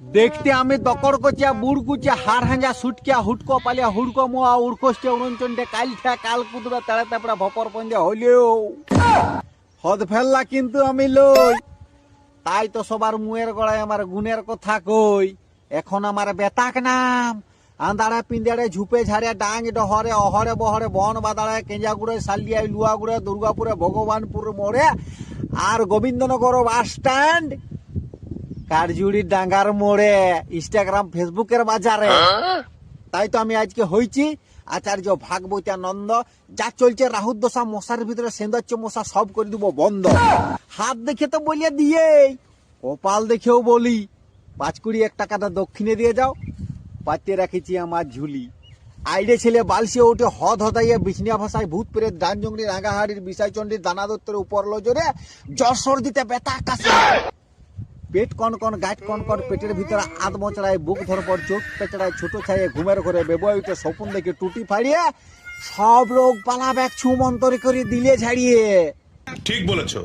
দেখতে আমি দকর কচিয়া বুড় কুচিয়া হাড় হাঁজা সুটকিয়া হুটকো পালিয়া হুড়কো মোয়া উড়কোষ্টে উড়নচন্ডে কালঠা কাল কুদরা তাড়া তাপড়া ভপর পঞ্জা হলেও হদ ফেললা কিন্তু আমি লই। তাই তো সবার মুয়ের গড়ায় আমার গুণের কথা কই। এখন আমার বেতাক নাম আন্দাড়ে পিন্দাড়ে ঝুপে ঝাড়ে ডাঙ ডহরে অহরে বহরে বন বাদাড়ে কেঞ্জাগুড়ে সালিয়ায় লুয়াগুড়ে দুর্গাপুরে ভগবানপুর মোড়ে আর গোবিন্দনগর বাস স্ট্যান্ড কারজুড়ি ডাঙ্গার মোড়ে ইনস্টাগ্রাম ফেসবুকের বাজারে। তাই তো আমি আজকে হইছি আচার্য ভাগবতানন্দ। যা চলছে রাহুর দশা মশার ভিতরে সেন্দাচ্ছ মশা সব করে দিব বন্ধ। হাত দেখে তো বলিয়ে দিয়ে কপাল দেখেও বলি 5-20 টাকাটা দক্ষিণে দিয়ে যাও। পাতে রাখেছি আমার ঝুলি। আইডে ছেলে বালসিয়ে উঠে হদ হদাইয়ে বিছনিয়া ভাষায় ভূত পেরে ধান জঙ্গলি রাঙ্গাহাড়ির বিষাইচন্ডির দানা দত্তের উপর লজরে জ্বর সর্দিতে ব্যথা কাশে পেট কন কন গাছ কন কন পেটের ভিতরে আধ মোচড়ায় বুক ধরপর চোখ পেচড়ায় ছোট ছায়ে ঘুমের ঘরে বেবইতে স্বপ্ন দেখে টুটি ফাড়িয়ে সব রোগ পালা ব্যাগ ছুমন্তরে করে দিলে ঝাড়িয়ে। ঠিক বলেছো।